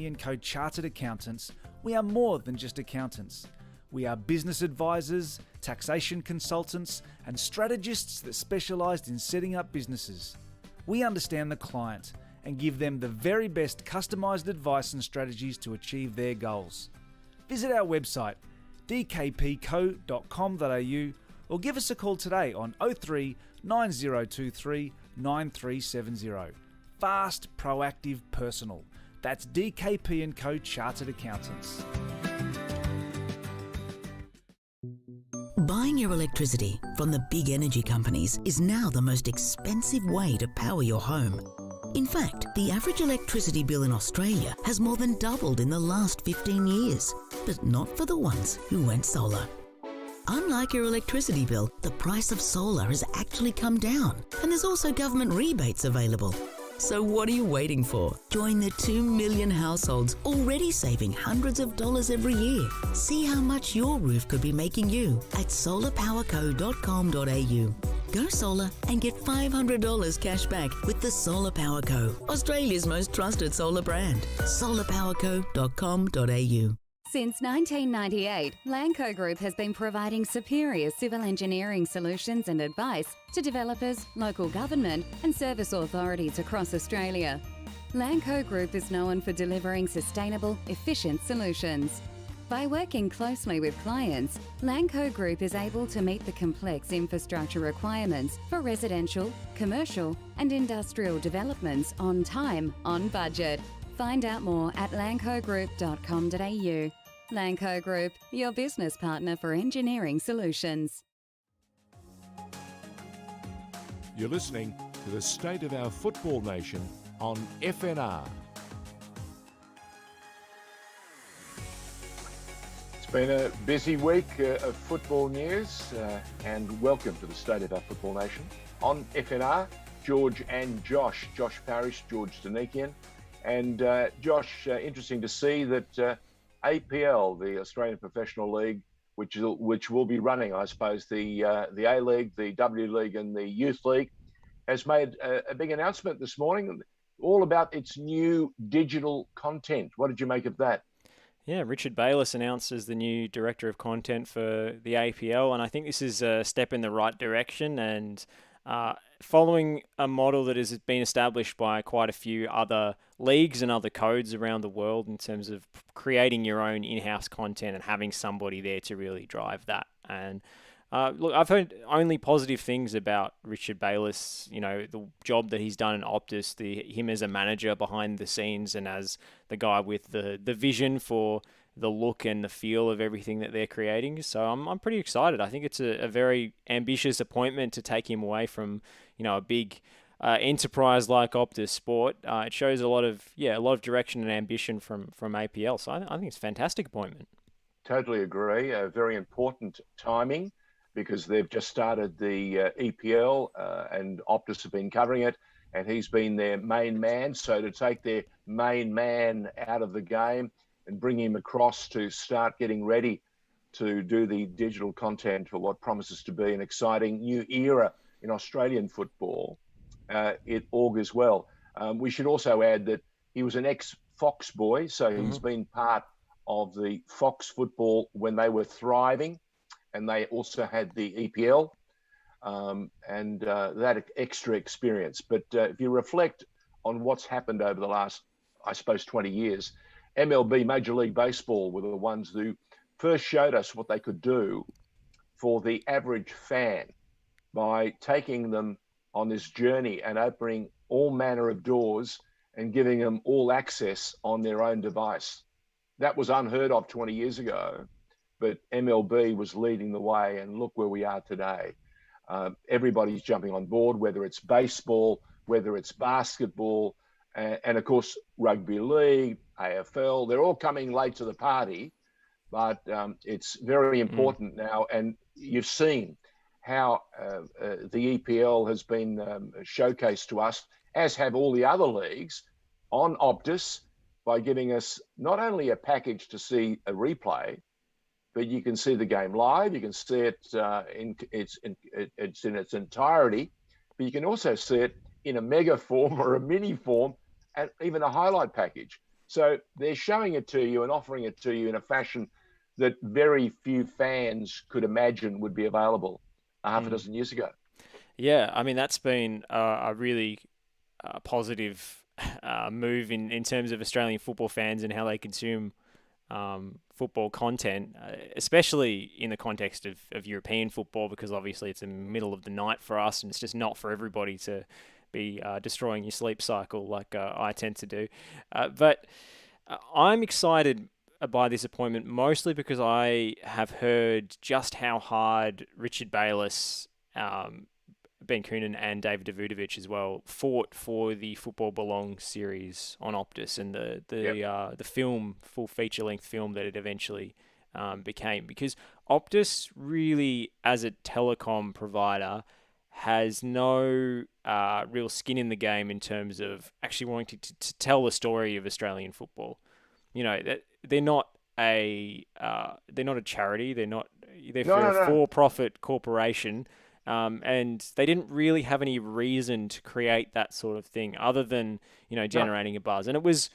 and Co Chartered Accountants, we are more than just accountants. We are business advisors, taxation consultants, and strategists that specialise in setting up businesses. We understand the client and give them the very best customised advice and strategies to achieve their goals. Visit our website dkpco.com.au or give us a call today on 03 9023 9370. Fast, proactive, personal. That's DKP & Co Chartered Accountants. Buying your electricity from the big energy companies is now the most expensive way to power your home. In fact, the average electricity bill in Australia has more than doubled in the last 15 years, but not for the ones who went solar. Unlike your electricity bill, the price of solar has actually come down, and there's also government rebates available. So what are you waiting for? Join the 2 million households already saving hundreds of dollars every year. See how much your roof could be making you at solarpowerco.com.au. Go solar and get $500 cash back with the Solar Power Co, Australia's most trusted solar brand. solarpowerco.com.au. Since 1998, Lanco Group has been providing superior civil engineering solutions and advice to developers, local government and service authorities across Australia. Lanco Group is known for delivering sustainable, efficient solutions. By working closely with clients, Lanco Group is able to meet the complex infrastructure requirements for residential, commercial and industrial developments on time, on budget. Find out more at lancogroup.com.au. Lanco Group, your business partner for engineering solutions. You're listening to the State of Our Football Nation on FNR. It's been a busy week of football news, and welcome to the State of Our Football Nation on FNR. George and Josh Parrish, George Danikian. And Josh, interesting to see that APL, the Australian Professional League, which will be running, I suppose, the A League, the W League and the Youth League, has made a big announcement this morning all about its new digital content. What did you make of that? Yeah, Richard Bayliss announced as the new Director of Content for the APL, and I think this is a step in the right direction and following a model that has been established by quite a few other leagues and other codes around the world in terms of creating your own in-house content and having somebody there to really drive that. And look, I've heard only positive things about Richard Bayliss, you know, the job that he's done in Optus, him as a manager behind the scenes and as the guy with the vision for the look and the feel of everything that they're creating. So I'm pretty excited. I think it's a very ambitious appointment to take him away from, you know, a big enterprise like Optus Sport. It shows a lot of direction and ambition from APL. So I think it's a fantastic appointment. Totally agree. Very important timing because they've just started the EPL and Optus have been covering it, and he's been their main man. So to take their main man out of the game and bring him across to start getting ready to do the digital content for what promises to be an exciting new era in Australian football, it augurs well. We should also add that he was an ex-Fox boy, so he's been part of the Fox football when they were thriving, and they also had the EPL and that extra experience. But if you reflect on what's happened over the last, I suppose, 20 years, MLB, Major League Baseball, were the ones who first showed us what they could do for the average fan by taking them on this journey and opening all manner of doors and giving them all access on their own device. That was unheard of 20 years ago, but MLB was leading the way, and look where we are today. Everybody's jumping on board, whether it's baseball, whether it's basketball, and of course, rugby league, AFL, they're all coming late to the party, but it's very important now. And you've seen how the EPL has been showcased to us, as have all the other leagues, on Optus, by giving us not only a package to see a replay, but you can see the game live, you can see it in its entirety, but you can also see it in a mega form or a mini form, and even a highlight package. So they're showing it to you and offering it to you in a fashion that very few fans could imagine would be available a half a dozen years ago. Yeah, I mean, that's been a really positive move in terms of Australian football fans and how they consume football content, especially in the context of European football, because obviously it's in the middle of the night for us and it's just not for everybody to be destroying your sleep cycle like I tend to do. But I'm excited by this appointment mostly because I have heard just how hard Richard Bayliss, Ben Coonan and David Davutovic as well fought for the Football Belongs series on Optus and the film, full feature-length film that it eventually became. Because Optus really, as a telecom provider, has no real skin in the game in terms of actually wanting to tell the story of Australian football. You know, they're not a charity. They're a for-profit corporation. And they didn't really have any reason to create that sort of thing other than, generating a buzz. And it was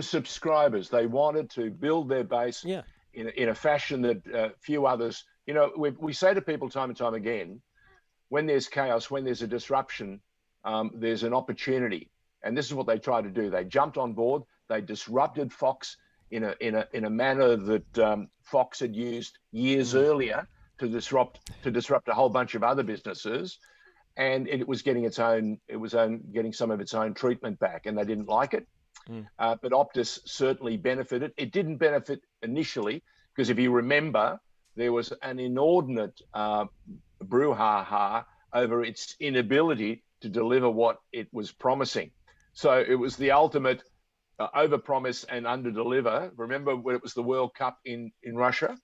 subscribers. They wanted to build their base in a fashion that few others, we say to people time and time again, when there's chaos, when there's a disruption, there's an opportunity. And this is what they tried to do. They jumped on board. They disrupted Fox in a manner that Fox had used years earlier to disrupt a whole bunch of other businesses, and it was getting getting some of its own treatment back, and they didn't like it. But Optus certainly benefited. It didn't benefit initially because if you remember, there was an inordinate brouhaha over its inability to deliver what it was promising. So it was the ultimate overpromise and underdeliver. Remember when it was the World Cup in Russia?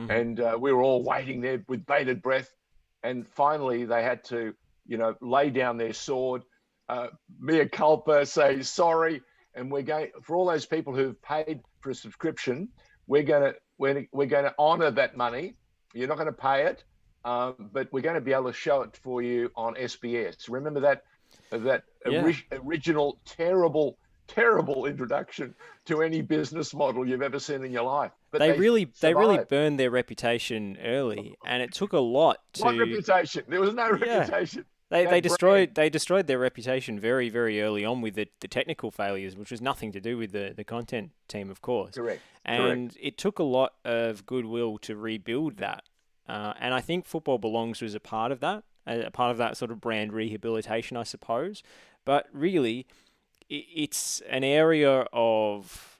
And we were all waiting there with bated breath. And finally, they had to, lay down their sword, mea culpa, say sorry. And we're going, for all those people who've paid for a subscription, we're going to honour that money. You're not going to pay it, but we're going to be able to show it for you on SBS. Remember that original terrible introduction to any business model you've ever seen in your life. But they really burned their reputation early, and it took a lot to. What reputation? There was no reputation. They destroyed their reputation very, very early on with the technical failures, which was nothing to do with the content team, of course. Correct. It took a lot of goodwill to rebuild that, and I think Football Belongs was a part of that sort of brand rehabilitation, I suppose. But really, it's an area of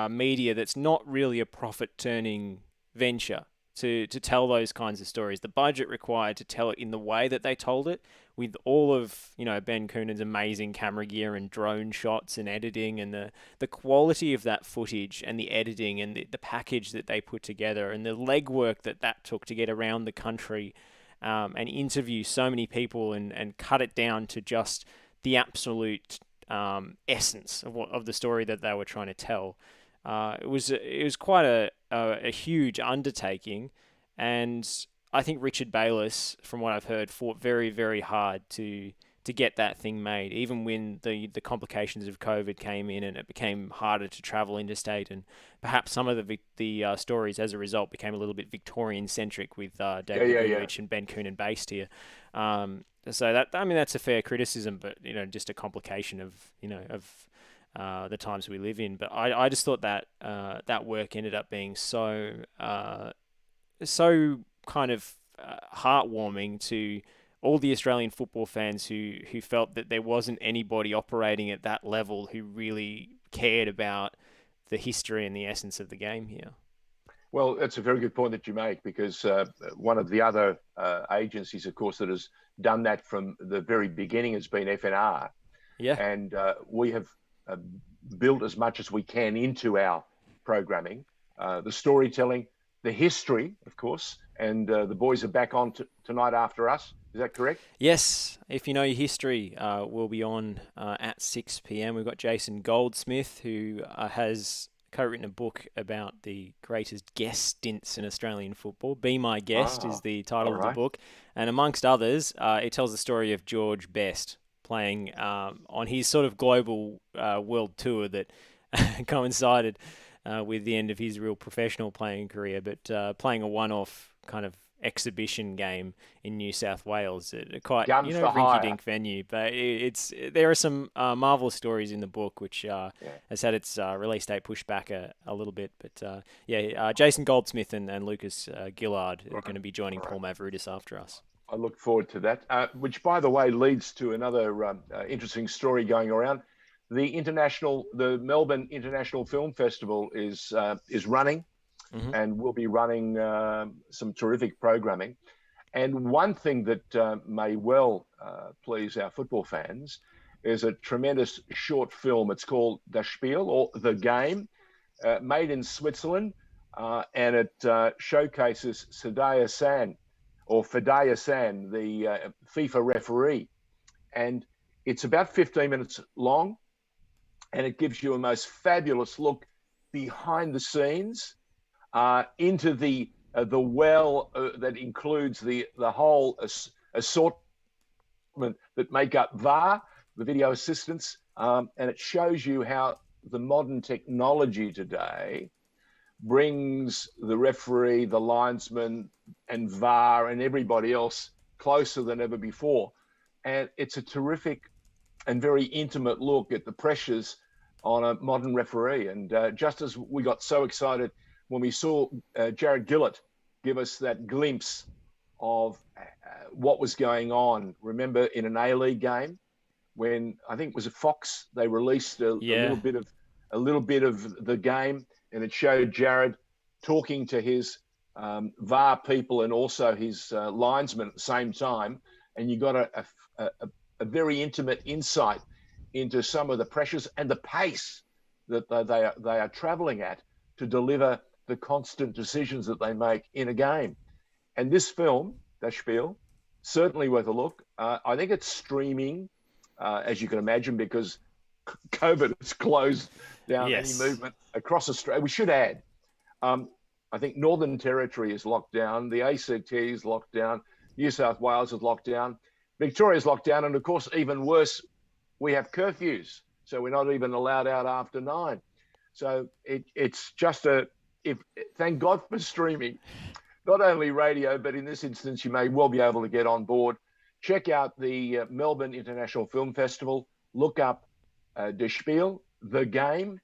media that's not really a profit-turning venture to tell those kinds of stories. The budget required to tell it in the way that they told it, with all of Ben Coonan's amazing camera gear and drone shots and editing and the quality of that footage and the editing and the package that they put together and the legwork that took to get around the country and interview so many people and cut it down to just the absolute essence of the story that they were trying to tell. It was quite a huge undertaking, and I think Richard Bayliss, from what I've heard, fought very, very hard to get that thing made, even when the complications of COVID came in and it became harder to travel interstate, and perhaps some of the stories as a result became a little bit Victorian centric with David Davutovic and Ben Coonan based here. So that's a fair criticism, but just a complication of the times we live in. But I just thought that that work ended up being so kind of heartwarming to all the Australian football fans who felt that there wasn't anybody operating at that level who really cared about the history and the essence of the game here. Well, that's a very good point that you make, because one of the other agencies, of course, that has done that from the very beginning has been FNR. Yeah. And we have built as much as we can into our programming, the storytelling, the history, of course, and the boys are back on tonight after us. Is that correct? Yes. If you know your history, we'll be on at 6 p.m. We've got Jason Goldsmith, who has co-written a book about the greatest guest stints in Australian football. Be My Guest is the title of the book. And amongst others, it tells the story of George Best playing on his sort of global world tour that coincided with the end of his real professional playing career, but playing a one-off kind of exhibition game in New South Wales at a quite, Gun for hire. rinky-dink venue. But there are some marvelous stories in the book, which has had its release date pushed back a little bit. But Jason Goldsmith and Lucas Gillard are going to be joining Paul Mavridis after us. I look forward to that, which, by the way, leads to another interesting story going around. The Melbourne International Film Festival is running, and we'll be running some terrific programming. And one thing that may well please our football fans is a tremendous short film. It's called Das Spiel, or The Game, made in Switzerland, and it showcases Fedaya San, the FIFA referee. And it's about 15 minutes long, and it gives you a most fabulous look behind the scenes into the well that includes the whole assortment that make up VAR, the video assistance, and it shows you how the modern technology today brings the referee, the linesman, and VAR and everybody else closer than ever before. And it's a terrific and very intimate look at the pressures on a modern referee. And just as we got so excited when we saw Jared Gillett give us that glimpse of what was going on, remember in an A-League game when I think it was a Fox, they released a little bit of the game, and it showed Jared talking to his VAR people and also his linesman at the same time, and you got a very intimate insight into some of the pressures and the pace that they are traveling at to deliver the constant decisions that they make in a game. And this film, Das Spiel, certainly worth a look. I think it's streaming, as you can imagine, because COVID has closed down any movement across Australia. We should add, I think Northern Territory is locked down, the ACT is locked down, New South Wales is locked down, Victoria's locked down, and of course, even worse, we have curfews, so we're not even allowed out after 9. So it's just thank God for streaming, not only radio, but in this instance, you may well be able to get on board. Check out the Melbourne International Film Festival, look up Das Spiel, The Game,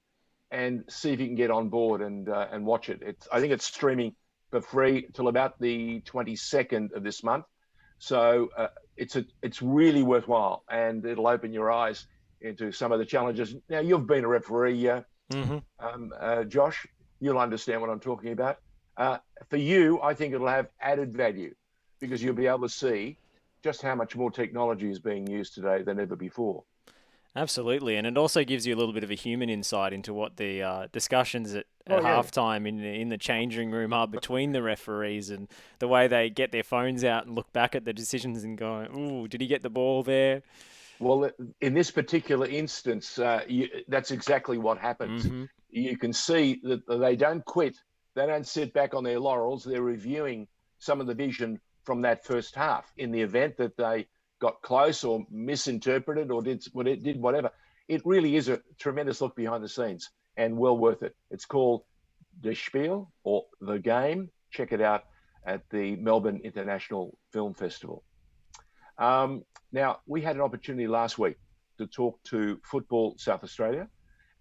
and see if you can get on board and watch it. I think it's streaming for free till about the 22nd of this month. So it's really worthwhile, and it'll open your eyes into some of the challenges. Now, you've been a referee, Josh. You'll understand what I'm talking about. For you, I think it'll have added value because you'll be able to see just how much more technology is being used today than ever before. Absolutely, and it also gives you a little bit of a human insight into what the discussions at halftime in the changing room are between the referees, and the way they get their phones out and look back at the decisions and go, "Ooh, did he get the ball there?" Well, in this particular instance, that's exactly what happens. Mm-hmm. You can see that they don't quit. They don't sit back on their laurels. They're reviewing some of the vision from that first half in the event that they got close or misinterpreted or did whatever. It really is a tremendous look behind the scenes and well worth it. It's called Das Spiel, or The Game. Check it out at the Melbourne International Film Festival. Now, we had an opportunity last week to talk to Football South Australia,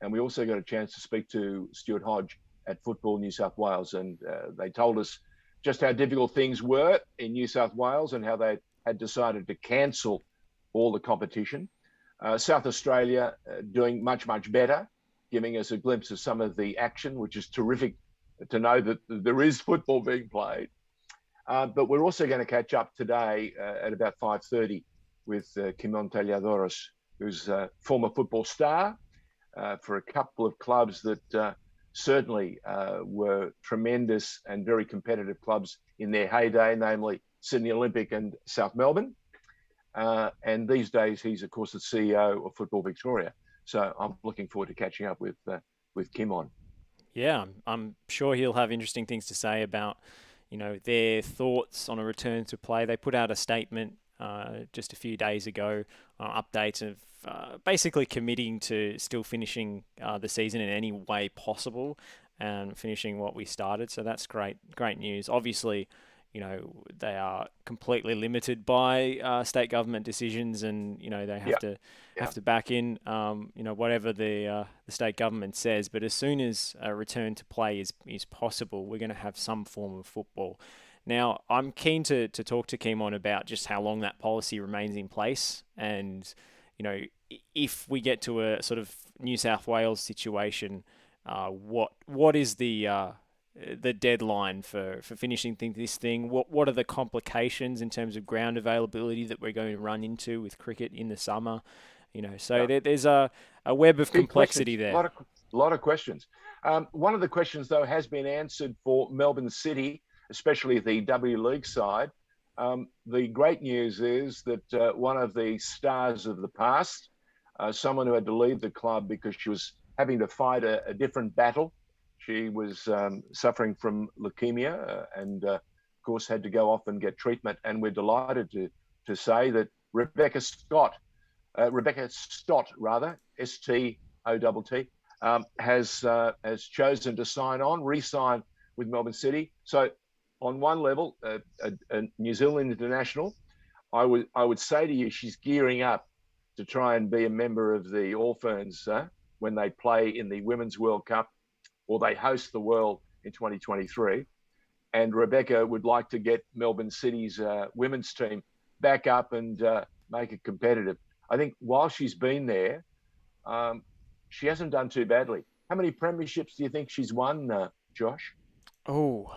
and we also got a chance to speak to Stuart Hodge at Football New South Wales, and they told us just how difficult things were in New South Wales and how they had decided to cancel all the competition. South Australia doing much, much better, giving us a glimpse of some of the action, which is terrific to know that there is football being played. But we're also going to catch up today at about 5:30 with Kimon Taliadoros, who's a former football star for a couple of clubs that certainly were tremendous and very competitive clubs in their heyday, namely Sydney Olympic and South Melbourne. And these days, he's, of course, the CEO of Football Victoria. So I'm looking forward to catching up with Kimon. Yeah, I'm sure he'll have interesting things to say about, their thoughts on a return to play. They put out a statement just a few days ago, updates of basically committing to still finishing the season in any way possible and finishing what we started. So that's great news. Obviously, they are completely limited by state government decisions, and they have to back in whatever the state government says. But as soon as a return to play is possible, we're going to have some form of football. Now, I'm keen to talk to Kimon about just how long that policy remains in place, and if we get to a sort of New South Wales situation, what is the deadline for finishing this thing? What are the complications in terms of ground availability that we're going to run into with cricket in the summer? There's a web of complexity there. A lot of questions. One of the questions, though, has been answered for Melbourne City, especially the W League side. The great news is that one of the stars of the past, someone who had to leave the club because she was having to fight a different battle. She was suffering from leukemia and, of course, had to go off and get treatment. And we're delighted to say that Rebecca Stott, S-T-O-T-T, has chosen to re-sign with Melbourne City. So on one level, a New Zealand international, I would say to you, she's gearing up to try and be a member of the All Ferns when they play in the Women's World Cup, or they host the World in 2023. And Rebecca would like to get Melbourne City's women's team back up and make it competitive. I think while she's been there, she hasn't done too badly. How many premierships do you think she's won, Josh? Oh,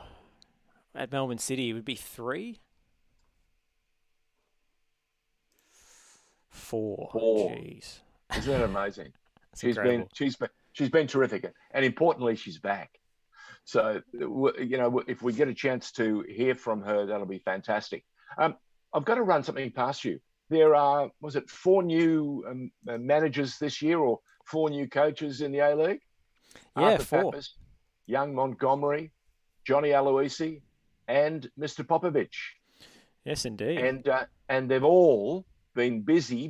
at Melbourne City, it would be 3? 4. Jeez. Isn't that amazing? Incredible. She's been terrific, and importantly, she's back. So if we get a chance to hear from her, that'll be fantastic. I've got to run something past you. There are 4 new managers this year, or 4 new coaches in the A-League? Yeah, Arthur 4. Pappas, young Montgomery, Johnny Aloisi, and Mr. Popovich. Yes, indeed. And they've all been busy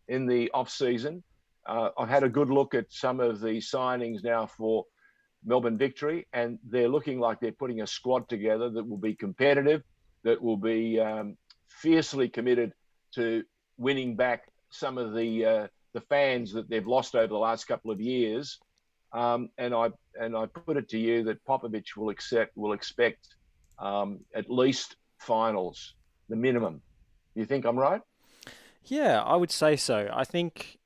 in the off-season. I've had a good look at some of the signings now for Melbourne Victory, and they're looking like they're putting a squad together that will be competitive, that will be fiercely committed to winning back some of the fans that they've lost over the last couple of years. And I put it to you that Popovich will expect at least finals, the minimum. You think I'm right? Yeah, I would say so. I think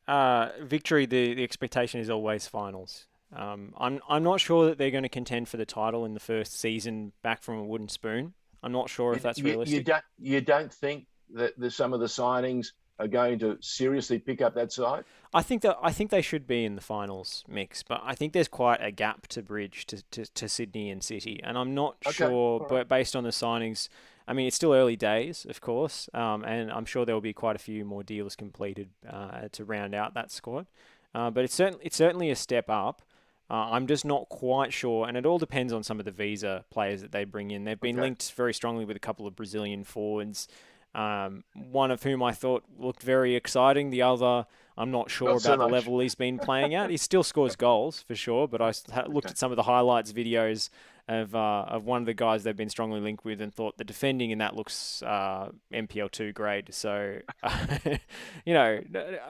Victory, the expectation is always finals. I'm not sure that they're going to contend for the title in the first season back from a wooden spoon. I'm not sure if that's realistic. You don't think that some of the signings are going to seriously pick up that side? I think they should be in the finals mix, but I think there's quite a gap to bridge to Sydney and City, and I'm not sure. Right. But based on the signings, I mean, it's still early days, of course, and I'm sure there will be quite a few more deals completed to round out that squad. But it's certainly a step up. I'm just not quite sure, and it all depends on some of the visa players that they bring in. They've been linked very strongly with a couple of Brazilian forwards, one of whom I thought looked very exciting. The other, I'm not sure about the level he's been playing at. He still scores goals, for sure, but I looked at some of the highlights videos of one of the guys they've been strongly linked with and thought the defending in that looks MPL2 grade. So, I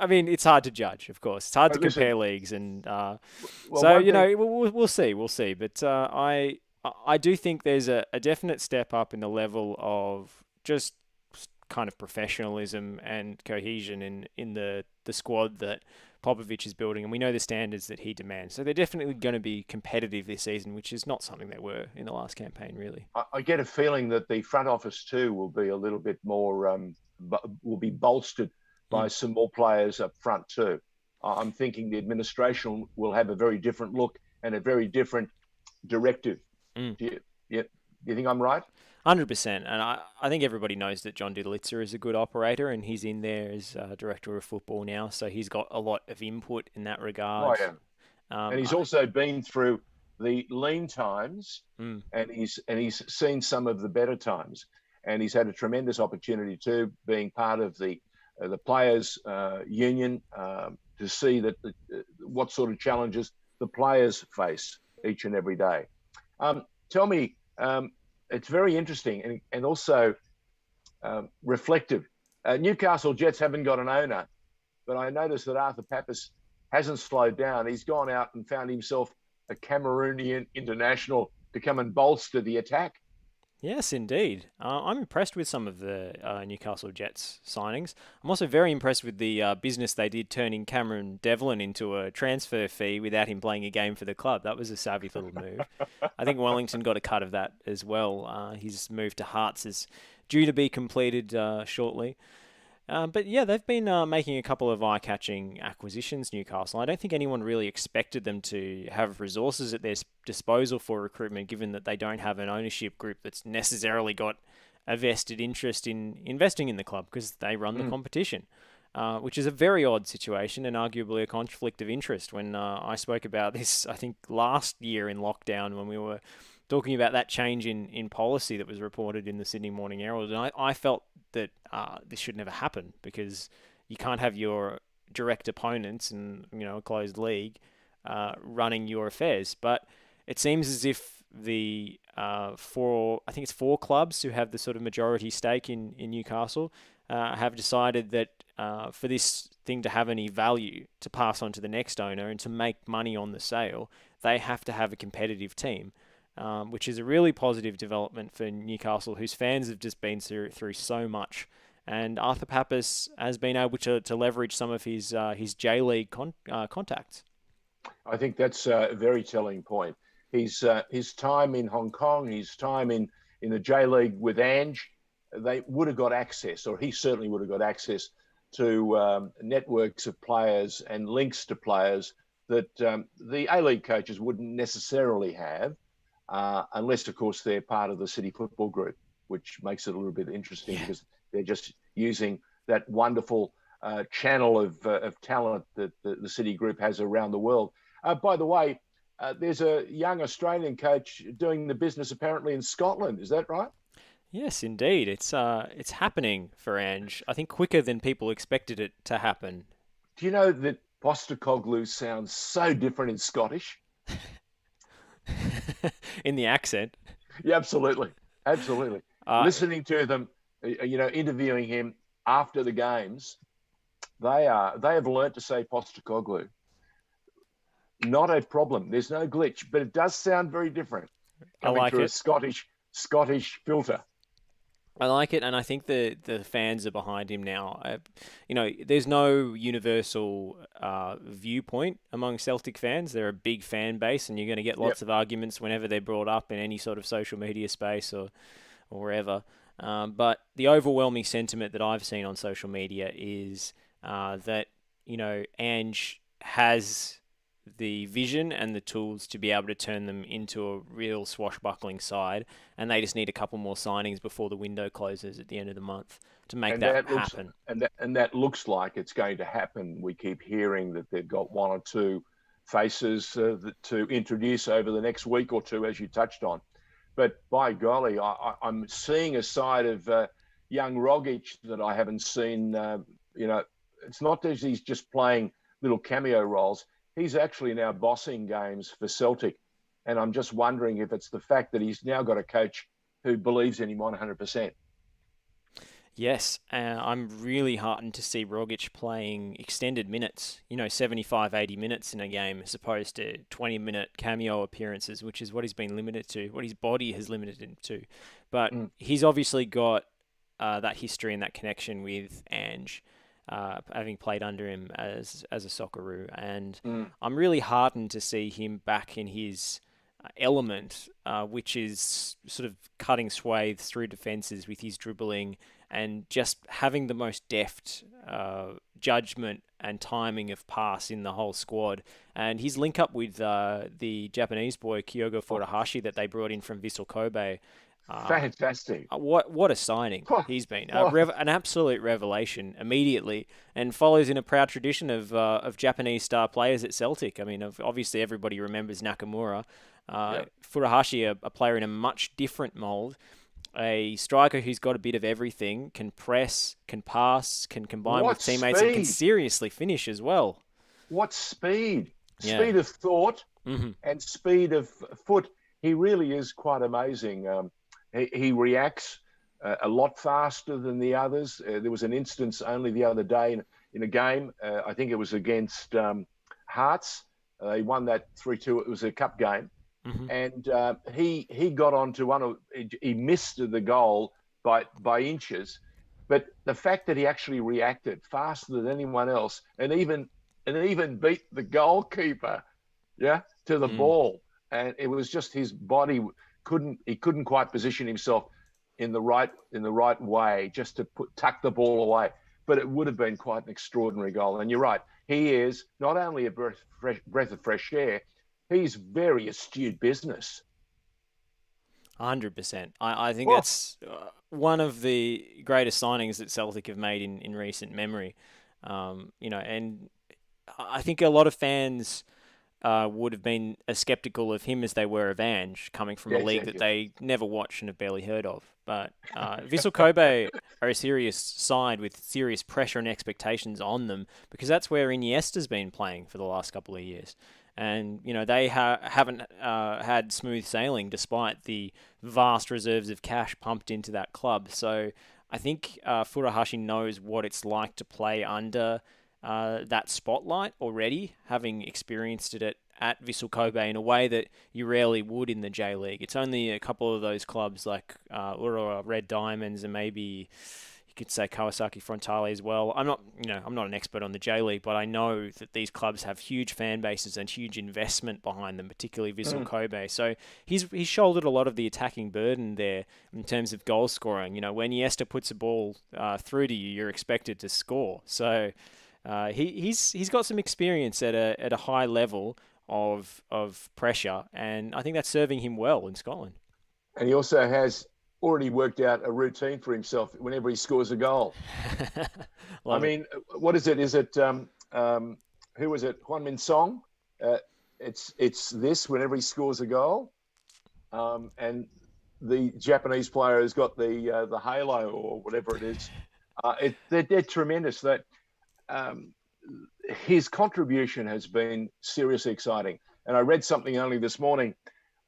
mean, it's hard to judge, of course. It's hard to compare leagues. And we'll see. But I do think there's a definite step up in the level of just kind of professionalism and cohesion in the squad that Popovich is building, and we know the standards that he demands. So they're definitely going to be competitive this season, which is not something they were in the last campaign, really. I get a feeling that the front office too will be a little bit more, will be bolstered by some more players up front too. I'm thinking the administration will have a very different look and a very different directive. Do you think I'm right? 100%, and I think everybody knows that John Didelitzer is a good operator, and he's in there as director of football now, so he's got a lot of input in that regard. Oh, yeah. And he's also been through the lean times, and he's seen some of the better times. and he's had a tremendous opportunity too, being part of the players' union, to see that what sort of challenges the players face each and every day. Tell me, it's very interesting and also reflective. Newcastle Jets haven't got an owner, but I noticed that Arthur Papas hasn't slowed down. He's gone out and found himself a Cameroonian international to come and bolster the attack. Yes, indeed. I'm impressed with some of the Newcastle Jets signings. I'm also very impressed with the business they did turning Cameron Devlin into a transfer fee without him playing a game for the club. That was a savvy little move. I think Wellington got a cut of that as well. His move to Hearts is due to be completed shortly. But yeah, they've been making a couple of eye-catching acquisitions, Newcastle. I don't think anyone really expected them to have resources at their disposal for recruitment, given that they don't have an ownership group that's necessarily got a vested interest in investing in the club because they run the competition, which is a very odd situation and arguably a conflict of interest. When I spoke about this, I think last year in lockdown when we were talking about that change in policy that was reported in the Sydney Morning Herald, and I felt that this should never happen because you can't have your direct opponents in a closed league running your affairs. But it seems as if the four clubs who have the sort of majority stake in Newcastle have decided that for this thing to have any value to pass on to the next owner and to make money on the sale, they have to have a competitive team. Which is a really positive development for Newcastle, whose fans have just been through so much. And Arthur Papas has been able to leverage some of his J-League contacts. I think that's a very telling point. His time in Hong Kong, his time in the J-League with Ange, they would have got access, or he certainly would have got access to networks of players and links to players that the A-League coaches wouldn't necessarily have. Unless, of course, they're part of the City Football Group, which makes it a little bit interesting because they're just using that wonderful channel of talent that the City Group has around the world. By the way, there's a young Australian coach doing the business apparently in Scotland. Is that right? Yes, indeed. It's happening for Ange. I think quicker than people expected it to happen. Do you know that Postecoglou sounds so different in Scottish? In the accent. Yeah, absolutely. Listening to them, interviewing him after the games, they have learnt to say Postecoglou. Not a problem. There's no glitch, but it does sound very different coming through a Scottish filter. I like it, and I think the fans are behind him now. There's no universal viewpoint among Celtic fans. They're a big fan base, and you're going to get lots of arguments whenever they're brought up in any sort of social media space or wherever. But the overwhelming sentiment that I've seen on social media is that Ange has the vision and the tools to be able to turn them into a real swashbuckling side, and they just need a couple more signings before the window closes at the end of the month to make that happen. And that looks like it's going to happen. We keep hearing that they've got one or two faces to introduce over the next week or two, as you touched on. But by golly, I'm seeing a side of young Rogic that I haven't seen. It's not that he's just playing little cameo roles. He's actually now bossing games for Celtic. And I'm just wondering if it's the fact that he's now got a coach who believes in him 100%. Yes, I'm really heartened to see Rogic playing extended minutes, 75, 80 minutes in a game as opposed to 20-minute cameo appearances, which is what he's been limited to, what his body has limited him to. But he's obviously got that history and that connection with Ange, having played under him as a Socceroo. And I'm really heartened to see him back in his element, which is sort of cutting swathes through defences with his dribbling and just having the most deft judgment and timing of pass in the whole squad. And his link up with the Japanese boy Kyogo Furuhashi that they brought in from Vissel Kobe. Fantastic. What a signing he's been. An absolute revelation immediately, and follows in a proud tradition of Japanese star players at Celtic. I mean, obviously everybody remembers Nakamura. Furuhashi, a player in a much different mould, a striker who's got a bit of everything, can press, can pass, can combine What with teammates, and can speed! seriously finish as well. What speed! Yeah. Speed of thought Hmm. and speed of foot. He really is quite amazing. He reacts a lot faster than the others. There was an instance only the other day in a game. I think it was against Hearts. They won that 3-2. It was a cup game. Hmm. And he got onto he missed the goal by inches. But the fact that he actually reacted faster than anyone else and even beat the goalkeeper, to the ball. And it was just his body couldn't quite position himself in the right way just to tuck the ball away. But it would have been quite an extraordinary goal. And you're right, he is not only a breath of fresh air, he's very astute business. 100%. I think that's one of the greatest signings that Celtic have made in recent memory. And I think a lot of fans would have been as sceptical of him as they were of Ange, coming from a league that they never watched and have barely heard of. But Vissel Kobe are a serious side with serious pressure and expectations on them, because that's where Iniesta's been playing for the last couple of years. And, they haven't had smooth sailing despite the vast reserves of cash pumped into that club. So I think Furuhashi knows what it's like to play under that spotlight already, having experienced it at Vissel Kobe in a way that you rarely would in the J-League. It's only a couple of those clubs like Urawa Red Diamonds and maybe you could say Kawasaki Frontale as well. I'm not an expert on the J-League, but I know that these clubs have huge fan bases and huge investment behind them, particularly Vissel Kobe. So he's shouldered a lot of the attacking burden there in terms of goal scoring. When Iniesta puts a ball through to you, you're expected to score. So he's got some experience at a high level of pressure, and I think that's serving him well in Scotland. And he also has already worked out a routine for himself whenever he scores a goal. What is it? Is it who was it? Hwan-Min Song. It's this whenever he scores a goal, and the Japanese player has got the halo or whatever it is. They're tremendous. That his contribution has been seriously exciting. And I read something only this morning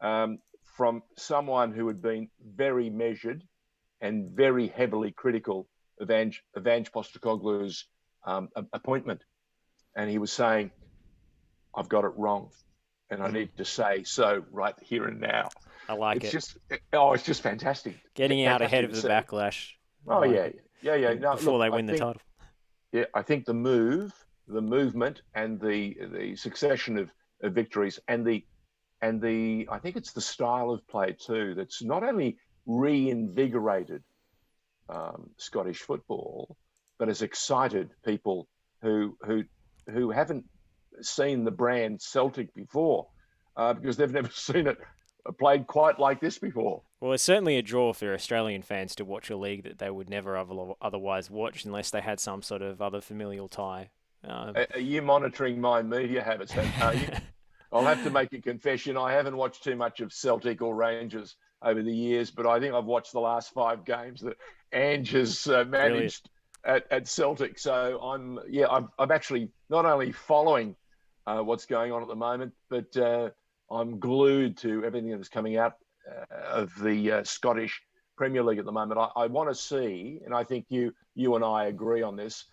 from someone who had been very measured and very heavily critical of Ange Postecoglou's appointment. And he was saying, I've got it wrong. And I need to say so right here and now. I like it. It's just fantastic. Getting out ahead of the backlash. Oh, yeah. No, before they win the title. Yeah, I think the movement and the succession of victories and the I think it's the style of play too that's not only reinvigorated Scottish football, but has excited people who haven't seen the brand Celtic before because they've never seen it played quite like this before. Well, it's certainly a draw for Australian fans to watch a league that they would never otherwise watch unless they had some sort of other familial tie. Are you monitoring my media habits? Are you? I'll have to make a confession. I haven't watched too much of Celtic or Rangers over the years, but I think I've watched the last 5 games that Ange has managed at Celtic. So I'm actually not only following what's going on at the moment, but I'm glued to everything that's coming out of the Scottish Premier League at the moment. I want to see, and I think you and I agree on this,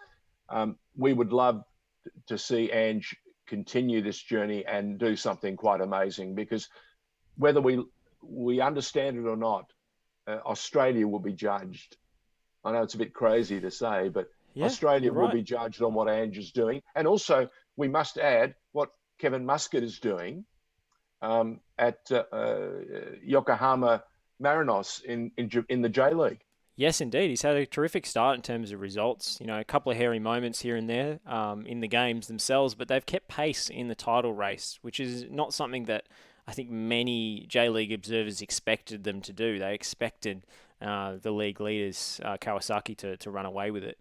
we would love to see Ange continue this journey and do something quite amazing, because whether we understand it or not, Australia will be judged. I know it's a bit crazy to say, but Australia will be judged on what Ange is doing. And also, we must add what Kevin Muscat is doing at Yokohama Marinos in the J-League. Yes, indeed. He's had a terrific start in terms of results. A couple of hairy moments here and there in the games themselves, but they've kept pace in the title race, which is not something that I think many J-League observers expected them to do. They expected the league leaders, Kawasaki, to run away with it.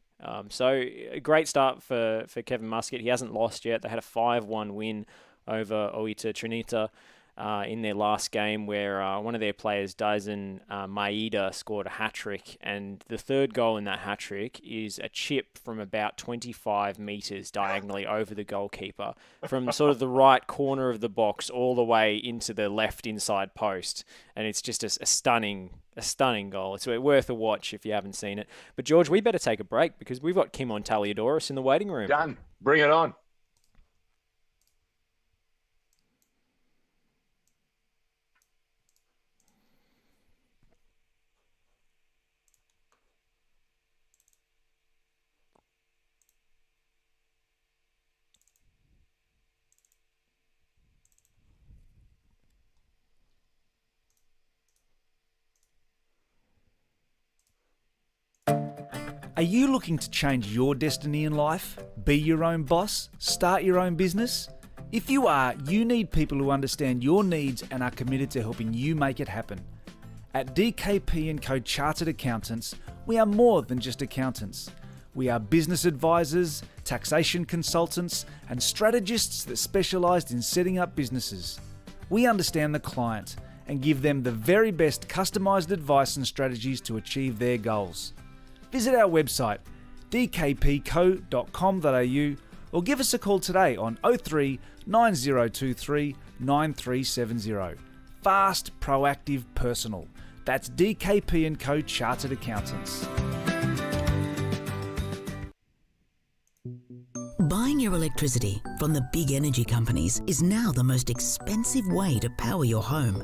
So a great start for Kevin Muscat. He hasn't lost yet. They had a 5-1 win over Oita Trinita. in their last game where one of their players, Dyson Maeda, scored a hat-trick, and the third goal in that hat-trick is a chip from about 25 metres diagonally over the goalkeeper from sort of the right corner of the box all the way into the left inside post, and it's just a stunning goal. It's worth a watch if you haven't seen it. But George, we better take a break because we've got Kimon Taliadoros in the waiting room. Done. Bring it on. Are you looking to change your destiny in life? Be your own boss? Start your own business? If you are, you need people who understand your needs and are committed to helping you make it happen. At DKP & Co Chartered Accountants, we are more than just accountants. We are business advisors, taxation consultants, and strategists that specialise in setting up businesses. We understand the client and give them the very best customised advice and strategies to achieve their goals. Visit our website dkpco.com.au or give us a call today on 03 9023 9370. Fast, proactive, personal. That's DKP & Co Chartered Accountants. Buying your electricity from the big energy companies is now the most expensive way to power your home.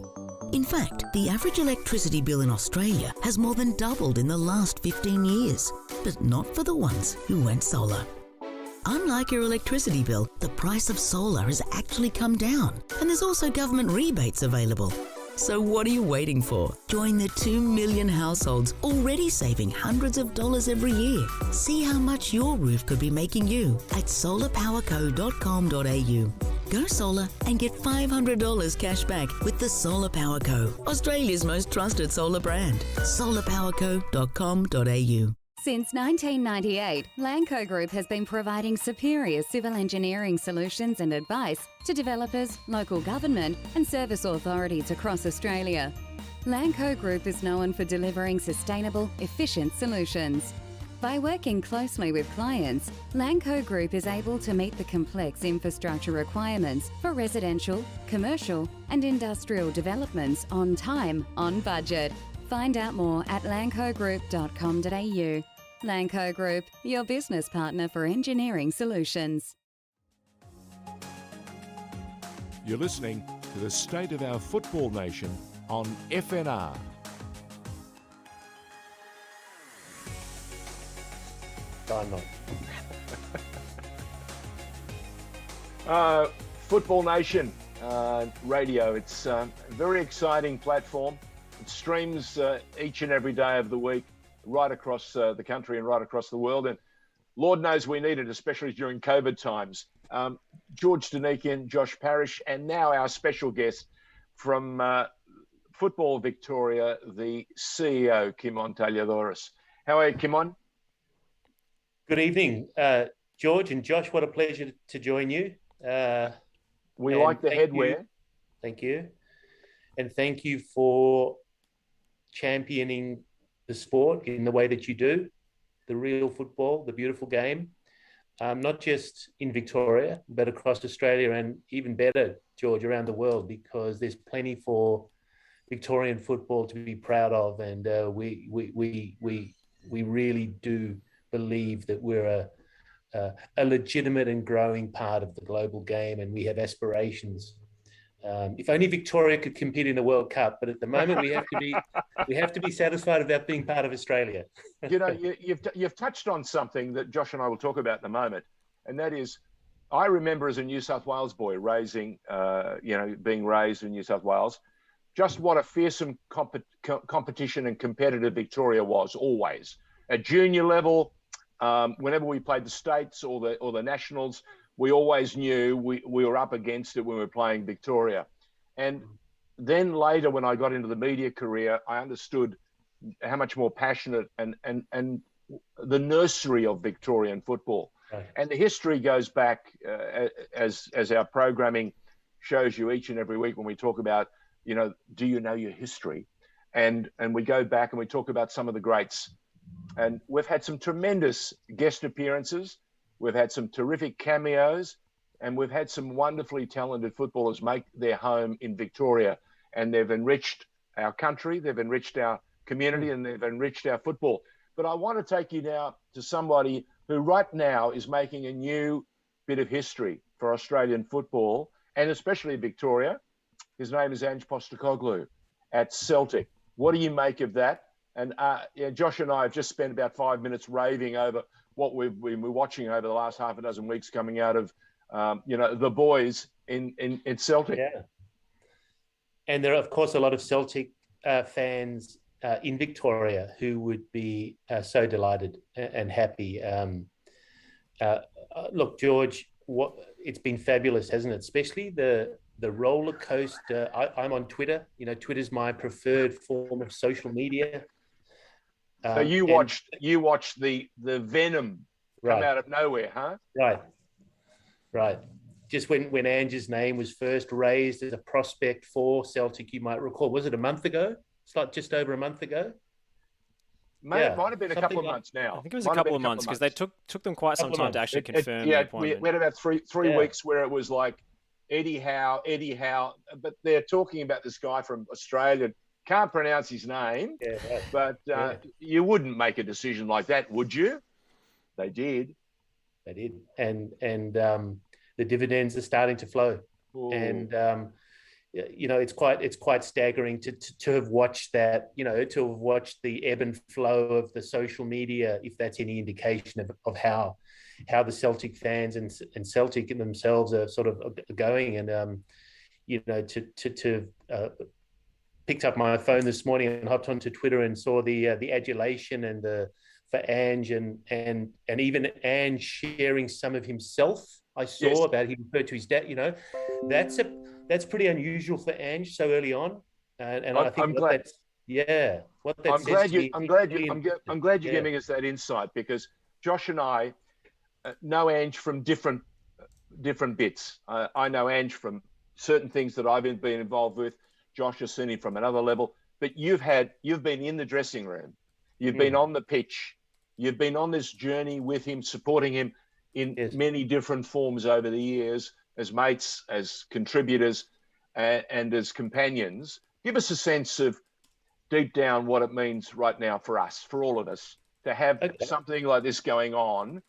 In fact, the average electricity bill in Australia has more than doubled in the last 15 years, but not for the ones who went solar. Unlike your electricity bill, the price of solar has actually come down, and there's also government rebates available. So what are you waiting for? Join the 2 million households already saving hundreds of dollars every year. See how much your roof could be making you at solarpowerco.com.au. Go solar and get $500 cash back with the Solar Power Co, Australia's most trusted solar brand. solarpowerco.com.au. Since 1998, Lanco Group has been providing superior civil engineering solutions and advice to developers, local government and service authorities across Australia. Lanco Group is known for delivering sustainable, efficient solutions. By working closely with clients, Lanco Group is able to meet the complex infrastructure requirements for residential, commercial and industrial developments on time, on budget. Find out more at lancogroup.com.au. Lanco Group, your business partner for engineering solutions. You're listening to the State of Our Football Nation on FNR. Football Nation radio. It's a very exciting platform. It streams each and every day of the week, right across the country and right across the world. And Lord knows we need it, especially during COVID times. George Denikin, Josh Parrish, and now our special guest from Football Victoria, the CEO, Kimon Taliadoros. How are you, Kimon? Good evening, George and Josh. What a pleasure to join you. We like the headwear. Thank you. And thank you for championing the sport in the way that you do, the real football, the beautiful game, not just in Victoria, but across Australia and even better, George, around the world, because there's plenty for Victorian football to be proud of. And we really do believe that we're a legitimate and growing part of the global game, and we have aspirations. If only Victoria could compete in the World Cup, but at the moment we have to be satisfied about being part of Australia. You know, you've touched on something that Josh and I will talk about in a moment, and that is, I remember as a New South Wales boy being raised in New South Wales, just what a fearsome competition and competitive Victoria was always. At junior level, whenever we played the states or the nationals, we always knew we were up against it when we were playing Victoria. And then later, when I got into the media career, I understood how much more passionate and the nursery of Victorian football. Right. And the history goes back, as our programming shows you each and every week when we talk about, do you know your history? And we go back and we talk about some of the greats. And we've had some tremendous guest appearances. We've had some terrific cameos, and we've had some wonderfully talented footballers make their home in Victoria. And they've enriched our country, they've enriched our community, and they've enriched our football. But I want to take you now to somebody who right now is making a new bit of history for Australian football, and especially Victoria. His name is Ange Postecoglou at Celtic. What do you make of that? And Josh and I have just spent about 5 minutes raving over what we've been watching over the last half a dozen weeks coming out of, the boys in Celtic. Yeah. And there are, of course, a lot of Celtic fans in Victoria who would be so delighted and happy. Look, George, it's been fabulous, hasn't it? Especially the roller coaster. I'm on Twitter. Twitter's my preferred form of social media. So you watched the venom come out of nowhere, huh? Right. Just when Ange's name was first raised as a prospect for Celtic, you might recall, was it a month ago? It's like just over a month ago. It might have been a couple of months now. I think it was a couple of months because they took them quite some time to actually confirm the appointment. We had about three weeks where it was like Eddie Howe, but they're talking about this guy from Australia. Can't pronounce his name, but you wouldn't make a decision like that, would you? They did. And the dividends are starting to flow. Ooh. And it's quite staggering to have watched that. To have watched the ebb and flow of the social media, if that's any indication of how the Celtic fans and Celtic themselves are sort of going. And picked up my phone this morning and hopped onto Twitter and saw the adulation and for Ange and even Ange sharing some of himself. I saw about he referred to his dad. That's pretty unusual for Ange so early on. And I think I'm glad you're giving us that insight, because Josh and I know Ange from different bits. I know Ange from certain things that I've been involved with. Josh has seen him from another level, but you've been in the dressing room, you've been on the pitch, you've been on this journey with him, supporting him in many different forms over the years, as mates, as contributors, and as companions. Give us a sense of deep down what it means right now for us, for all of us, to have something like this going on.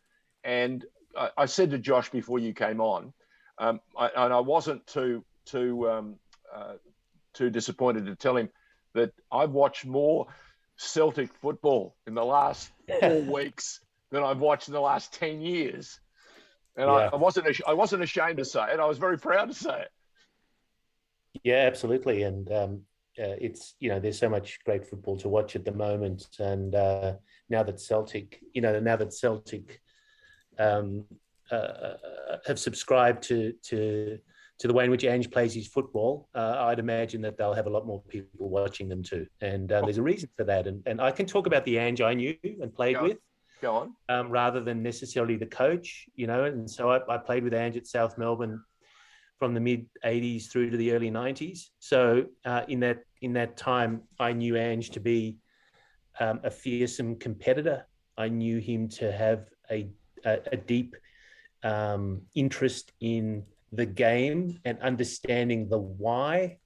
And I said to Josh before you came on, and I wasn't too disappointed to tell him that I've watched more Celtic football in the last 4 weeks than I've watched in the last 10 years. And I wasn't ashamed to say it. I was very proud to say it. Yeah, absolutely. And it's, there's so much great football to watch at the moment. And now that Celtic have subscribed to the way in which Ange plays his football, I'd imagine that they'll have a lot more people watching them too. And there's a reason for that. And I can talk about the Ange I knew and played with. Go on. Rather than necessarily the coach, And so I played with Ange at South Melbourne from the mid 80s through to the early 90s. So in that time, I knew Ange to be a fearsome competitor. I knew him to have a deep interest in the game and understanding the why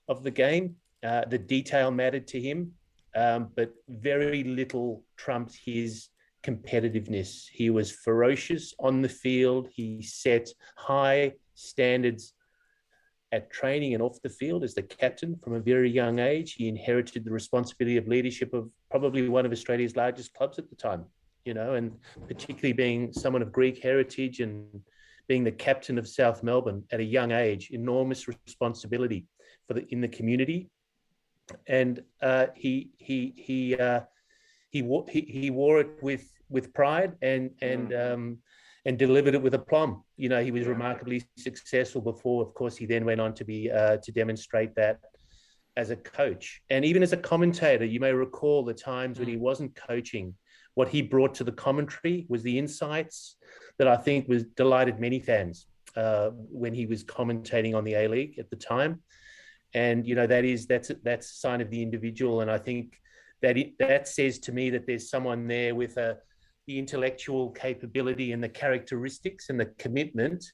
of the game. The detail mattered to him, but very little trumped his competitiveness. He was ferocious on the field. He set high standards at training and off the field as the captain from a very young age. He inherited the responsibility of leadership of probably one of Australia's largest clubs at the time, and particularly being someone of Greek heritage and being the captain of South Melbourne at a young age, enormous responsibility in the community. And he wore it with pride and delivered it with aplomb. He was remarkably successful before. Of course, he then went on to be to demonstrate that as a coach and even as a commentator. You may recall the times when he wasn't coaching. What he brought to the commentary was the insights that I think delighted many fans. when he was commentating on the A-League at the time. And, that's a sign of the individual. And I think that says to me that there's someone there with the intellectual capability and the characteristics and the commitment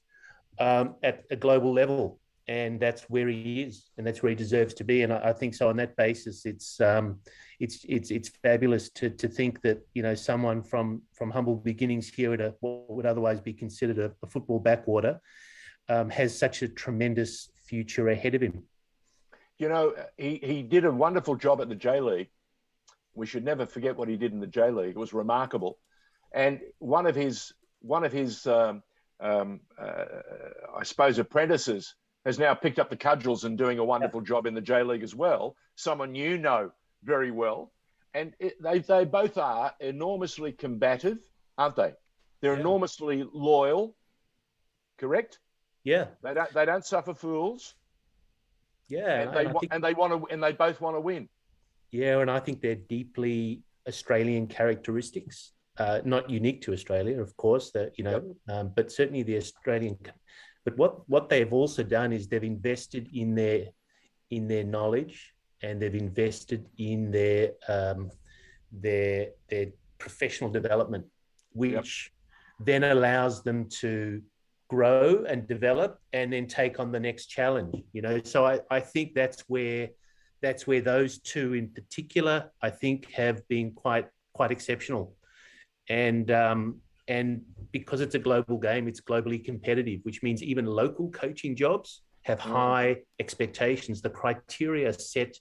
at a global level. And that's where he is, and that's where he deserves to be. And I think so. On that basis, it's fabulous to think that someone from humble beginnings here at what would otherwise be considered a football backwater has such a tremendous future ahead of him. He did a wonderful job at the J-League. We should never forget what he did in the J-League. It was remarkable. And one of his I suppose, apprentices has now picked up the cudgels and doing a wonderful job in the J-League as well. Someone very well. And they both are enormously combative, aren't they? They're enormously loyal, correct? Yeah. They don't suffer fools. Yeah. And they both want to win. Yeah, and I think they're deeply Australian characteristics. Not unique to Australia, of course, but certainly the Australian. But what they've also done is they've invested in their knowledge, and they've invested in their professional development, which then allows them to grow and develop and then take on the next challenge. So I think that's where those two in particular, I think, have been quite exceptional. And because it's a global game, it's globally competitive, which means even local coaching jobs have high expectations. The criteria are set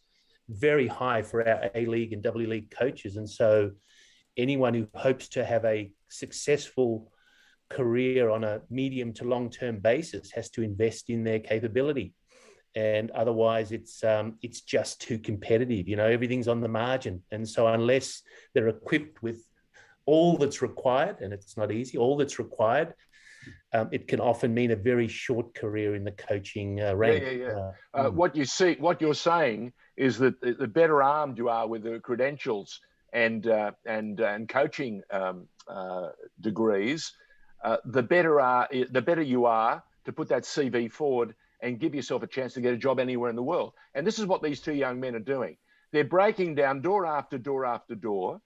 very high for our A-League and W League coaches. And so anyone who hopes to have a successful career on a medium to long-term basis has to invest in their capability. And otherwise it's just too competitive. Everything's on the margin. And so unless they're equipped with all that's required, and it's not easy, all that's required, it can often mean a very short career in the coaching rank. What you're saying is that the better armed you are with the credentials and coaching degrees, the better you are to put that CV forward and give yourself a chance to get a job anywhere in the world. And this is what these two young men are doing. They're breaking down door after door after door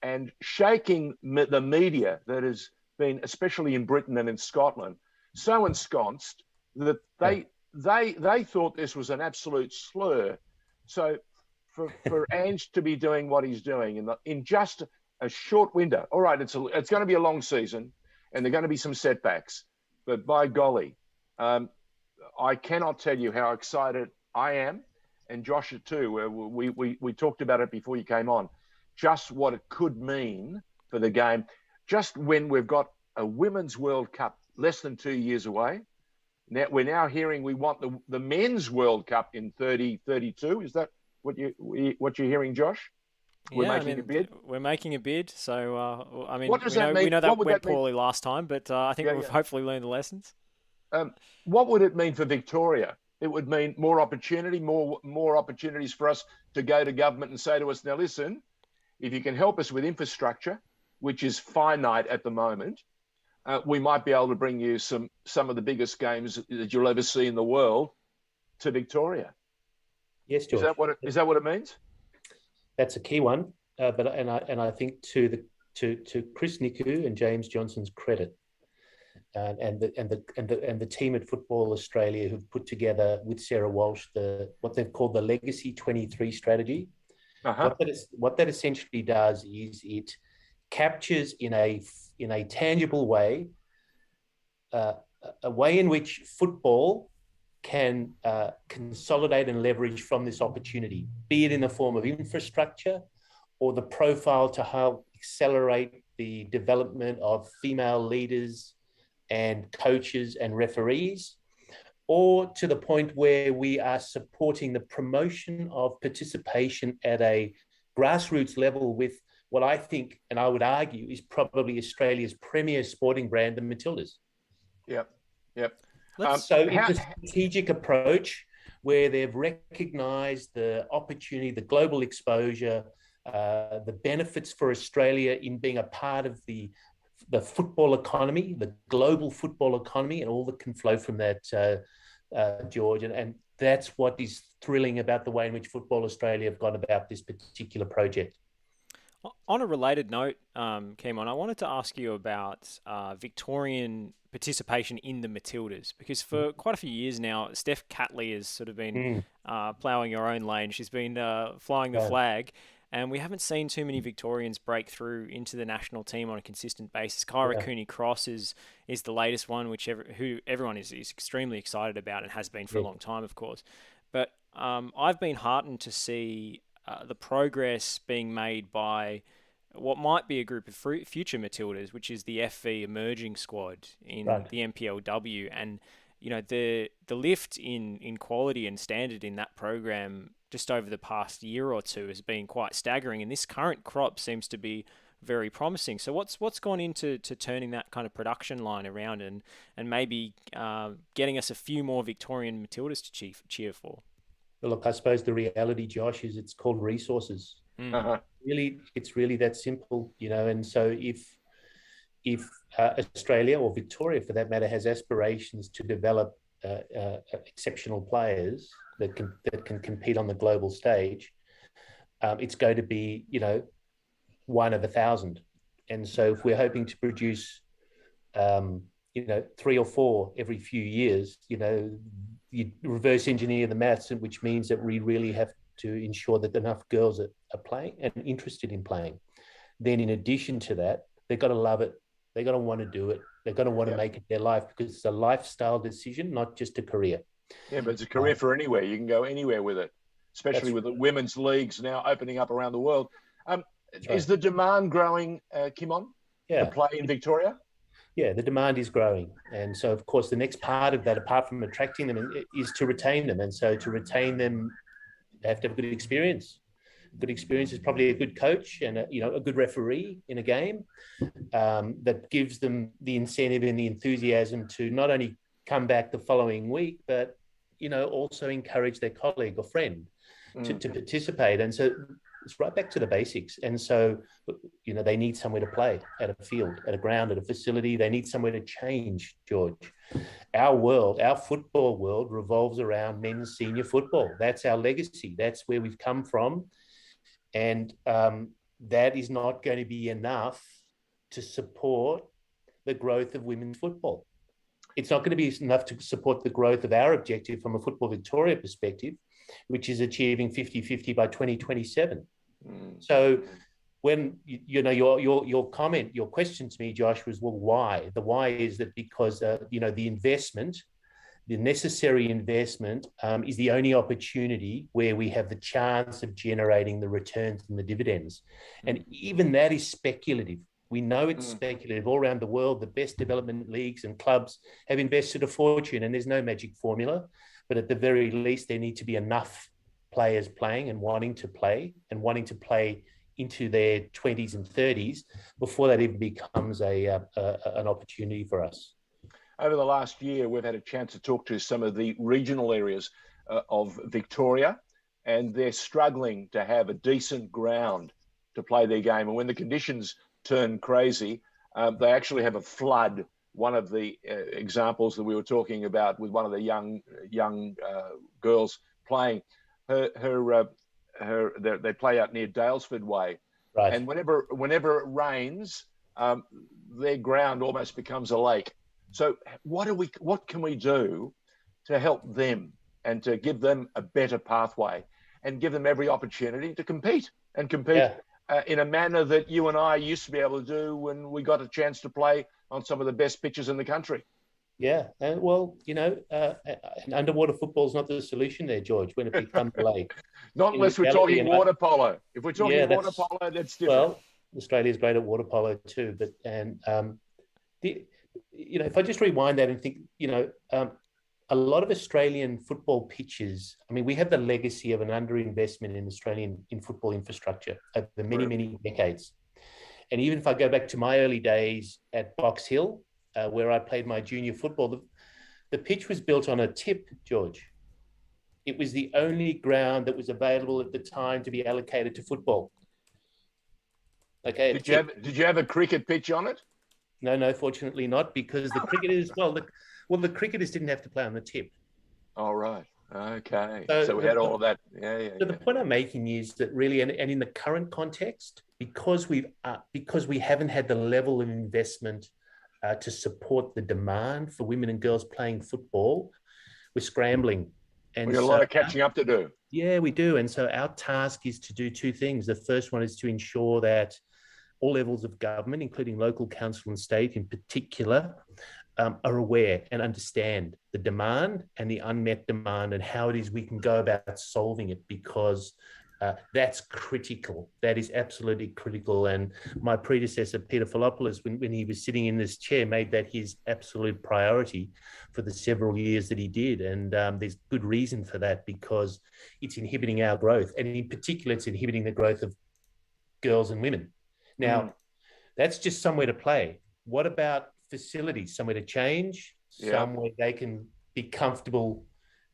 and shaking the media that has been, especially in Britain and in Scotland, so ensconced that they thought this was an absolute slur. So for Ange to be doing what he's doing in just a short window, all right, it's going to be a long season and there are going to be some setbacks, but by golly, I cannot tell you how excited I am, and Josh too. We talked about it before you came on. Just what it could mean for the game. Just when we've got a Women's World Cup less than 2 years away, now we're now hearing we want the Men's World Cup in 2032. Is that what you're hearing, Josh? We're making a bid. We're making a bid. So what does that mean? We know that went poorly last time, but I think we've hopefully learned the lessons. What would it mean for Victoria? It would mean more opportunity, more opportunities for us to go to government and say to us, now listen, if you can help us with infrastructure, which is finite at the moment, we might be able to bring you some of the biggest games that you'll ever see in the world to Victoria. Yes, George. Is that what it means? That's a key one. But I think to Chris Niku and James Johnson's credit, and the team at Football Australia who've put together with Sarah Walsh what they've called the Legacy 23 strategy. What that essentially does is it captures in a tangible way a way in which football can consolidate and leverage from this opportunity, be it in the form of infrastructure or the profile to help accelerate the development of female leaders and coaches and referees, or to the point where we are supporting the promotion of participation at a grassroots level with what I think, and I would argue, is probably Australia's premier sporting brand, the Matildas. Yep. So it's a strategic approach where they've recognised the opportunity, the global exposure, the benefits for Australia in being a part of the football economy, the global football economy, and all that can flow from that, George. And that's what is thrilling about the way in which Football Australia have gone about this particular project. On a related note, Kimon, I wanted to ask you about Victorian participation in the Matildas, because for quite a few years now, Steph Catley has sort of been ploughing her own lane. She's been flying the flag, and we haven't seen too many Victorians break through into the national team on a consistent basis. Kyra Cooney-Cross is the latest one, who everyone is extremely excited about and has been for a long time, of course. But I've been heartened to see the progress being made by what might be a group of future Matildas, which is the FV emerging squad in the MPLW. And, you know, the lift in quality and standard in that program just over the past year or two has been quite staggering. And this current crop seems to be very promising. So what's gone into turning that kind of production line around and maybe getting us a few more Victorian Matildas to cheer for? Look, I suppose the reality, Josh, is it's called resources. Really, it's really that simple, you know. And so if Australia, or Victoria for that matter, has aspirations to develop exceptional players that can compete on the global stage, it's going to be, you know, one of 1,000. And so if we're hoping to produce, you know, 3 or 4 every few years, you know, you reverse engineer the maths, which means that we really have to ensure that enough girls are playing and interested in playing. Then in addition to that, they've got to love it. They've got to want to do it. They've got to want to make it their life, because it's a lifestyle decision, not just a career. Yeah, but it's a career for anywhere. You can go anywhere with it, especially with the women's leagues now opening up around the world. Is the demand growing, Kimon, to play in Victoria? Yeah, the demand is growing. And so, of course, the next part of that, apart from attracting them, is to retain them. And so to retain them, they have to have a good experience. Good experience is probably a good coach and a good referee in a game that gives them the incentive and the enthusiasm to not only come back the following week, but, you know, also encourage their colleague or friend to participate. And so it's right back to the basics. And so, you know, they need somewhere to play, at a field, at a ground, at a facility. They need somewhere to change, George. Our world, our football world, revolves around men's senior football. That's our legacy. That's where we've come from. And that is not going to be enough to support the growth of women's football. It's not going to be enough to support the growth of our objective from a Football Victoria perspective, which is achieving 50-50 by 2027. So when, you know, your comment, your question to me, Josh, was, well, why? The why is that because, you know, the investment, the necessary investment is the only opportunity where we have the chance of generating the returns and the dividends. And even that is speculative. We know it's speculative. All around the world, the best development leagues and clubs have invested a fortune, and there's no magic formula. But at the very least, there need to be enough players playing and wanting to play into their 20s and 30s before that even becomes an opportunity for us. Over the last year, we've had a chance to talk to some of the regional areas of Victoria, and they're struggling to have a decent ground to play their game. And when the conditions turn crazy, they actually have a flood. One of the examples that we were talking about with one of the young girls playing, they play out near Dalesford Way, right? And whenever it rains, their ground almost becomes a lake. So what can we do to help them and to give them a better pathway and give them every opportunity to compete in a manner that you and I used to be able to do when we got a chance to play on some of the best pitches in the country? Yeah, and well, you know, underwater football is not the solution there, George, when it becomes a lake. Not unless we're talking water polo. If we're talking water polo, that's different. Well, Australia's great at water polo too, but you know, if I just rewind that and think, you know, a lot of Australian football pitches, I mean, we have the legacy of an underinvestment in Australian football infrastructure over many decades. And even if I go back to my early days at Box Hill, where I played my junior football, the pitch was built on a tip, George. It was the only ground that was available at the time to be allocated to football. Okay. Did you have a cricket pitch on it? No, fortunately not, because the cricketers, the cricketers didn't have to play on the tip. All right. Okay. So So we had all of that. Yeah. So the point I'm making is that really, and in the current context, because we haven't had the level of investment to support the demand for women and girls playing football, we're scrambling. And we got a lot of catching up to do. Yeah, we do. And so our task is to do two things. The first one is to ensure that all levels of government, including local, council and state in particular, are aware and understand the demand and the unmet demand and how it is we can go about solving it, because that's critical. That is absolutely critical. And my predecessor, Peter Philopoulos, when he was sitting in this chair, made that his absolute priority for the several years that he did. And there's good reason for that, because it's inhibiting our growth. And in particular, it's inhibiting the growth of girls and women. Now, that's just somewhere to play. What about facilities? Somewhere to change, somewhere they can be comfortable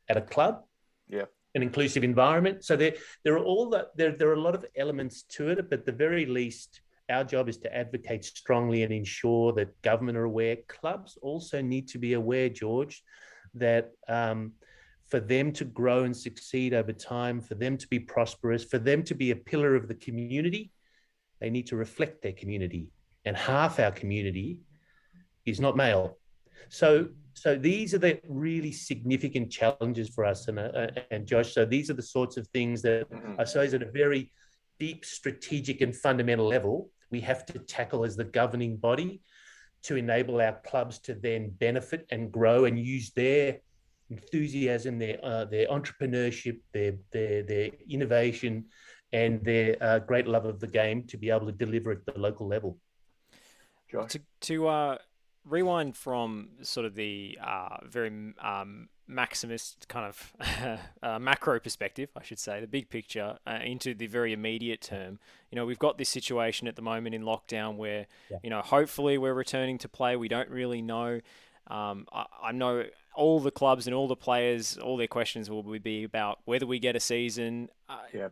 at a club, an inclusive environment. So there are a lot of elements to it, but at the very least, our job is to advocate strongly and ensure that government are aware. Clubs also need to be aware, George, that for them to grow and succeed over time, for them to be prosperous, for them to be a pillar of the community, they need to reflect their community. And half our community is not male. So these are the really significant challenges for us. And Josh, so these are the sorts of things that I suppose at a very deep strategic and fundamental level, we have to tackle as the governing body to enable our clubs to then benefit and grow and use their enthusiasm, their entrepreneurship, their innovation, and their great love of the game to be able to deliver at the local level. Josh? To rewind from sort of the very maximist kind of macro perspective, I should say, the big picture, into the very immediate term, we've got this situation at the moment in lockdown where, hopefully we're returning to play. We don't really know. I know all the clubs and all the players, all their questions will be about whether we get a season,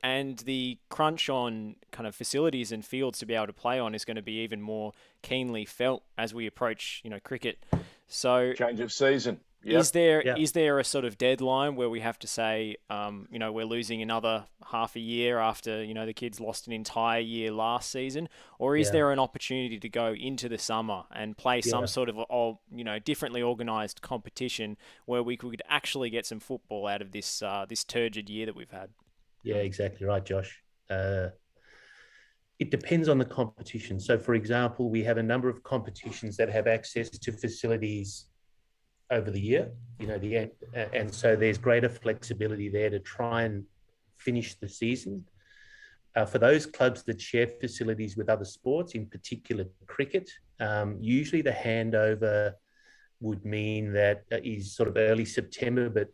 and the crunch on kind of facilities and fields to be able to play on is going to be even more keenly felt as we approach, cricket. So change of season. Yep. Is there a sort of deadline where we have to say, we're losing another half a year after, the kids lost an entire year last season? Or is there an opportunity to go into the summer and play some sort of, differently organised competition where we could actually get some football out of this this turgid year that we've had? Yeah, exactly right, Josh. It depends on the competition. So, for example, we have a number of competitions that have access to facilities over the year, and so there's greater flexibility there to try and finish the season. For those clubs that share facilities with other sports, in particular cricket, usually the handover would mean that is sort of early September, but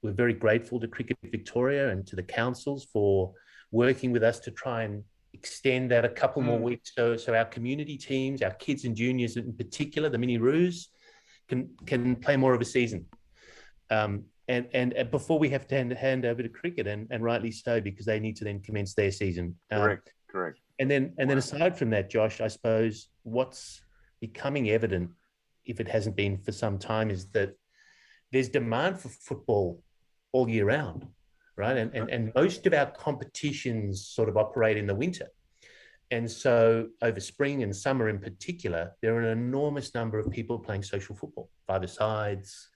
we're very grateful to Cricket Victoria and to the councils for working with us to try and extend that a couple more weeks, so our community teams, our kids and juniors in particular, the mini roos, can play more of a season, and before we have to hand over to cricket, and rightly so, because they need to then commence their season. Correct. And then aside from that, Josh, I suppose what's becoming evident, if it hasn't been for some time, is that there's demand for football all year round, right? And most of our competitions sort of operate in the winter. And so over spring and summer in particular, there are an enormous number of people playing social football, five-a-sides,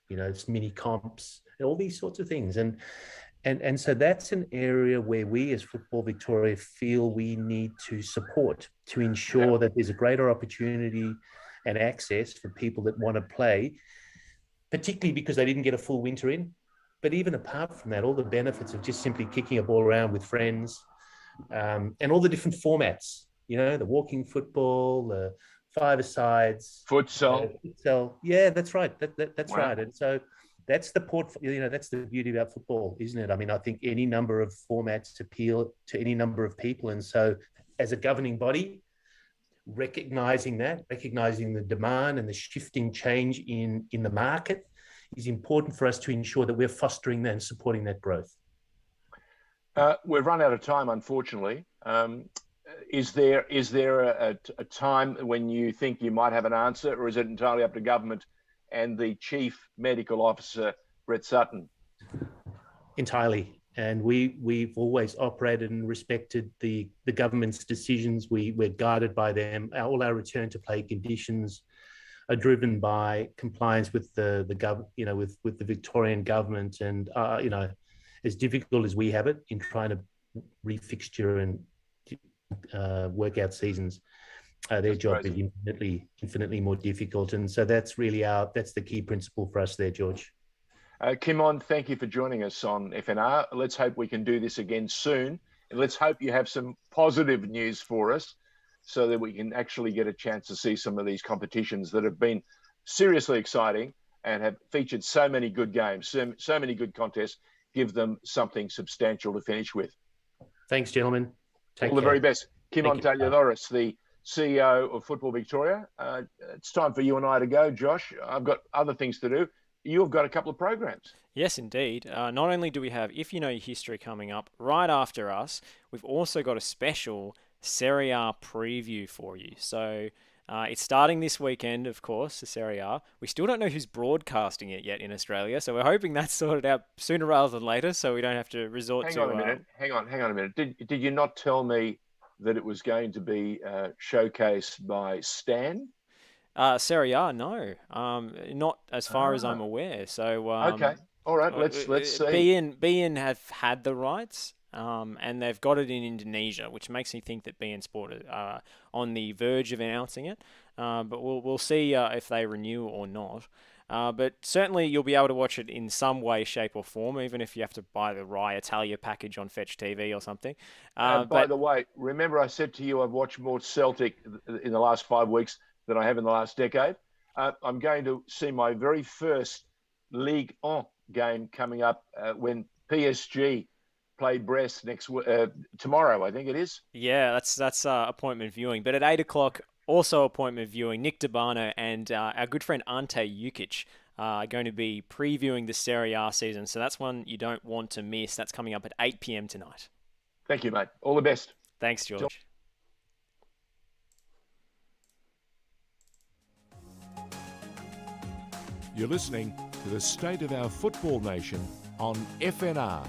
mini comps, and all these sorts of things. And so that's an area where we as Football Victoria feel we need to support to ensure that there's a greater opportunity and access for people that want to play, particularly because they didn't get a full winter in. But even apart from that, all the benefits of just simply kicking a ball around with friends, and all the different formats, the walking football, the five-a-sides, futsal. Yeah, that's right. That's right. And so that's the that's the beauty about football, isn't it? I mean, I think any number of formats appeal to any number of people. And so as a governing body, recognizing the demand and the shifting change in the market is important for us to ensure that we're fostering that and supporting that growth. We've run out of time, unfortunately. Is there a time when you think you might have an answer, or is it entirely up to government and the Chief Medical Officer, Brett Sutton? Entirely. And we've always operated and respected the government's decisions. We're guided by them. All our return to play conditions are driven by compliance with the with the Victorian government, and as difficult as we have it in trying to refixture and work out seasons, their job is infinitely more difficult. And so that's really that's the key principle for us there, George. Kimon, thank you for joining us on FNR. Let's hope we can do this again soon. And let's hope you have some positive news for us so that we can actually get a chance to see some of these competitions that have been seriously exciting and have featured so many good games, so many good contests. Give them something substantial to finish with. Thanks, gentlemen. All the very best. Kimon Taliadoros, the CEO of Football Victoria. It's time for you and I to go, Josh. I've got other things to do. You've got a couple of programs. Yes, indeed. Not only do we have If You Know Your History coming up right after us, we've also got a special Serie A preview for you. So it's starting this weekend, of course, the Serie A. We still don't know who's broadcasting it yet in Australia, so we're hoping that's sorted out sooner rather than later, so we don't have to resort to... Hang on a minute. Did you not tell me that it was going to be showcased by Stan? Serie A, no. Not as far as I'm aware. So okay, all right. Let's see. beIN have had the rights, and they've got it in Indonesia, which makes me think that beIN Sport are on the verge of announcing it. But we'll see if they renew or not. But certainly you'll be able to watch it in some way, shape, or form, even if you have to buy the Rai Italia package on Fetch TV or something. By the way, remember I said to you I've watched more Celtic in the last 5 weeks than I have in the last decade. I'm going to see my very first Ligue 1 game coming up when PSG play Brest tomorrow, I think it is. Yeah, that's appointment viewing. But at 8 o'clock, also appointment viewing, Nick Debano and our good friend Ante Jukic are going to be previewing the Serie A season. So that's one you don't want to miss. That's coming up at 8 p.m. tonight. Thank you, mate. All the best. Thanks, George. You're listening to the State of Our Football Nation on FNR.